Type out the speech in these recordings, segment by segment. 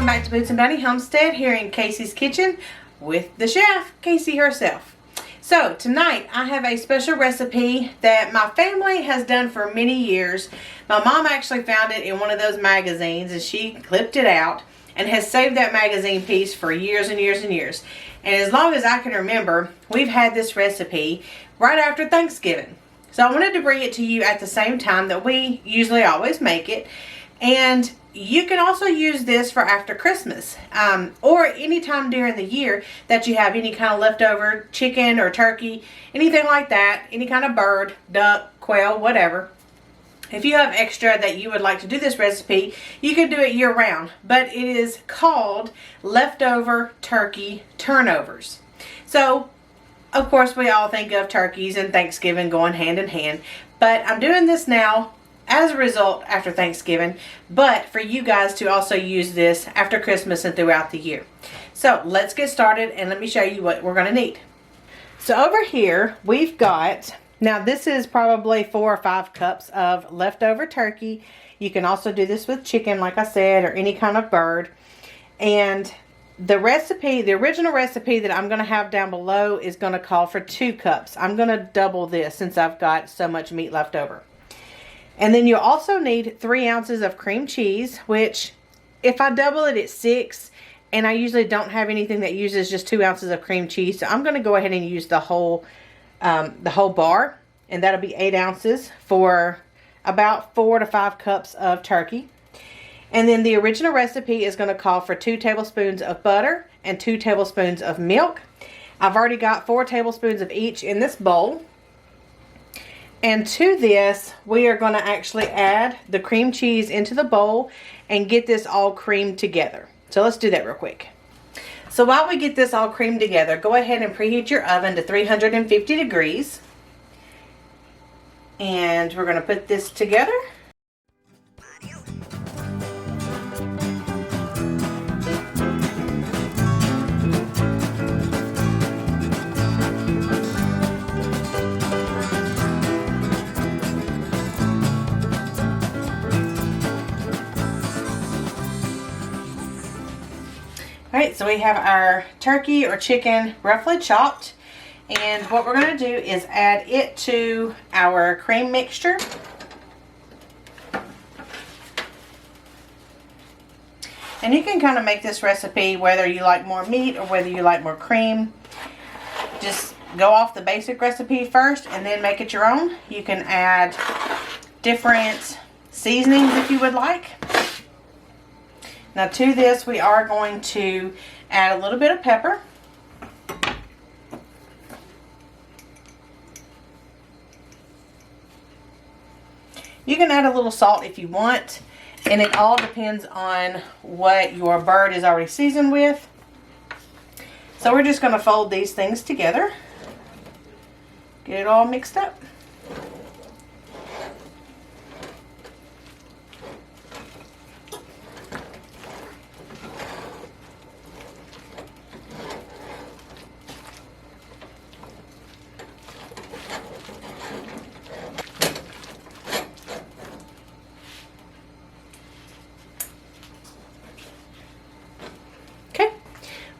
back to Boots and Bounty Homestead here in Casey's kitchen with the chef, Casey herself. So tonight I have a special recipe that my family has done for many years. My mom actually found it in one of those magazines and she clipped it out and has saved that magazine piece for years and years and years. And as long as I can remember, we've had this recipe right after Thanksgiving. So I wanted to bring it to you at the same time that we usually always make it. And you can also use this for after Christmas or any time during the year that you have any kind of leftover chicken or turkey, anything like that, any kind of bird, duck, quail, whatever. If you have extra that you would like to do this recipe, you can do it year round, but it is called leftover turkey turnovers. So of course we all think of turkeys and Thanksgiving going hand in hand, but I'm doing this now as a result after Thanksgiving, but for you guys to also use this after Christmas and throughout the year. So let's get started and let me show you what we're going to need. So over here we've got, now this is probably 4 or 5 cups of leftover turkey. You can also do this with chicken like I said, or any kind of bird. And the recipe, the original recipe that I'm going to have down below is going to call for 2 cups. I'm going to double this since I've got so much meat left over. And then you'll also need 3 ounces of cream cheese, which if I double it, it's 6. And I usually don't have anything that uses just 2 ounces of cream cheese. So I'm going to go ahead and use the whole bar. And that'll be 8 ounces for about 4 to 5 cups of turkey. And then the original recipe is going to call for 2 tablespoons of butter and 2 tablespoons of milk. I've already got 4 tablespoons of each in this bowl. And to this, we are going to actually add the cream cheese into the bowl and get this all creamed together. So let's do that real quick. So while we get this all creamed together, go ahead and preheat your oven to 350 degrees. And we're going to put this together. Alright, so we have our turkey or chicken roughly chopped, and what we're going to do is add it to our cream mixture. And you can kind of make this recipe whether you like more meat or whether you like more cream. Just go off the basic recipe first and then make it your own. You can add different seasonings if you would like. Now to this we are going to add a little bit of pepper. You can add a little salt if you want, and it all depends on what your bird is already seasoned with. So we're just going to fold these things together, get it all mixed up.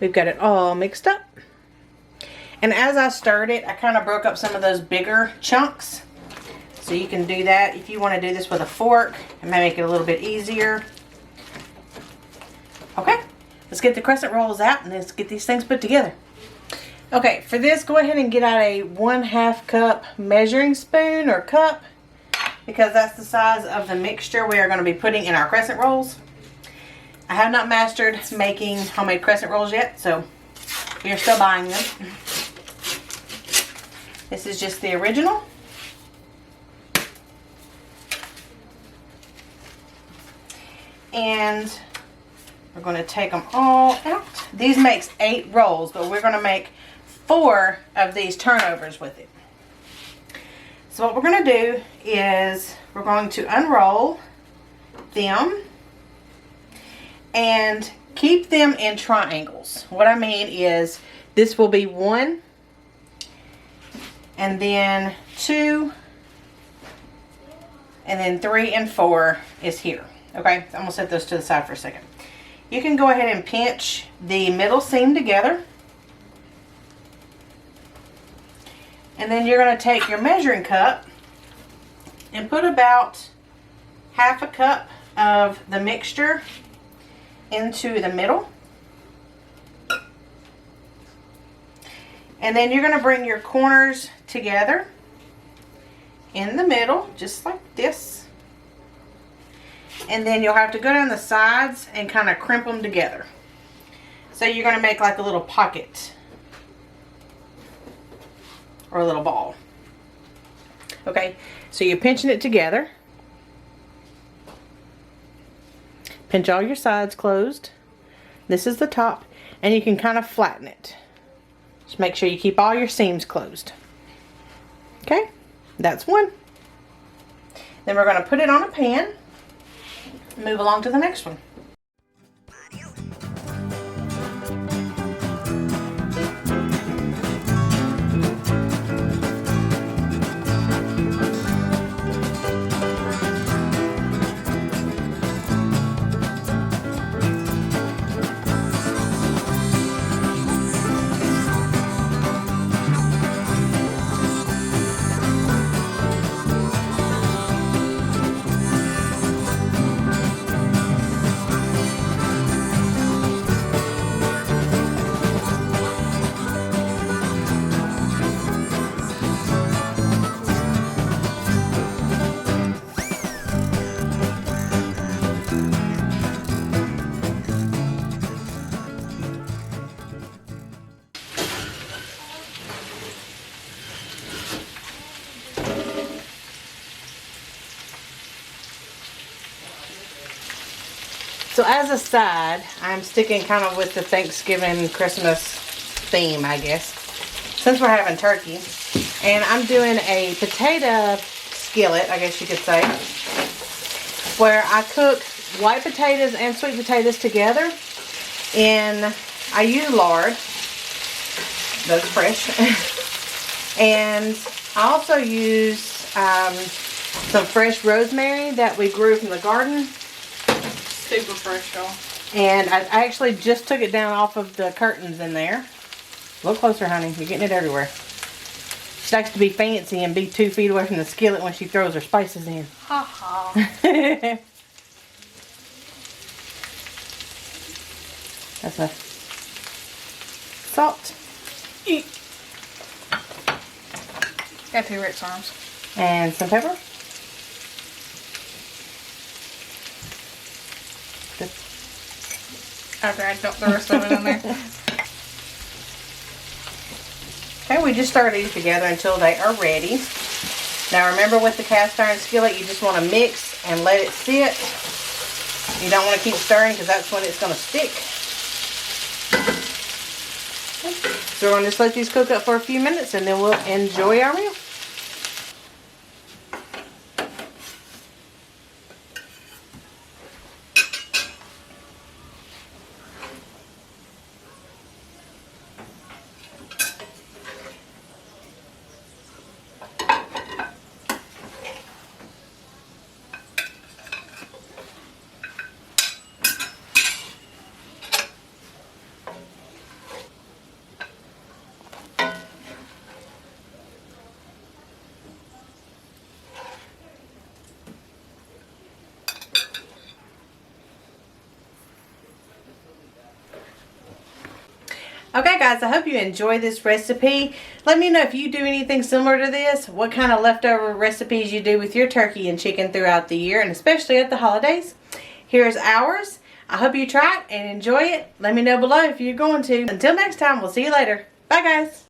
We've got it all mixed up. And as I stirred it, I kind of broke up some of those bigger chunks. So you can do that if you want to do this with a fork. It may make it a little bit easier. Okay, let's get the crescent rolls out and let's get these things put together. Okay, for this, go ahead and get out a 1/2 cup measuring spoon or cup, because that's the size of the mixture we are going to be putting in our crescent rolls. I have not mastered making homemade crescent rolls yet, so we are still buying them. This is just the original. And we're going to take them all out. These makes 8 rolls, but we're going to make 4 of these turnovers with it. So what we're going to do is we're going to unroll them and keep them in triangles. What I mean is this will be 1, and then 2, and then 3 and 4 is here. Okay, I'm going to set those to the side for a second. you can go ahead and pinch the middle seam together. And then you're going to take your measuring cup and put about half a cup of the mixture into the middle. And then you're going to bring your corners together in the middle, just like this. And then you'll have to go down the sides and kind of crimp them together. So you're going to make like a little pocket or a little ball. Okay, so you're pinching it together. Pinch all your sides closed. This is the top, and you can kind of flatten it. Just make sure you keep all your seams closed. Okay, that's one. Then we're going to put it on a pan. Move along to the next one. So as a side, I'm sticking kind of with the Thanksgiving Christmas theme, I guess, since we're having turkey. And I'm doing a potato skillet, I guess you could say, where I cook white potatoes and sweet potatoes together. And I use lard, that's fresh. And I also use some fresh rosemary that we grew from the garden. Super fresh, y'all. And I actually just took it down off of the curtains in there. A little closer, honey. You're getting it everywhere. She likes to be fancy and be 2 feet away from the skillet when she throws her spices in. Ha ha. That's a salt. Eat. Got 2 Rex arms. And some pepper. After I dump the rest of it in there. Okay, we just stir these together until they are ready. Now remember, with the cast iron skillet, you just want to mix and let it sit. You don't want to keep stirring because that's when it's going to stick. So we're going to just let these cook up for a few minutes and then we'll enjoy our meal. Okay guys, I hope you enjoy this recipe. Let me know if you do anything similar to this, what kind of leftover recipes you do with your turkey and chicken throughout the year, and especially at the holidays. Here's ours. I hope you try it and enjoy it. Let me know below if you're going to. Until next time, we'll see you later. Bye guys.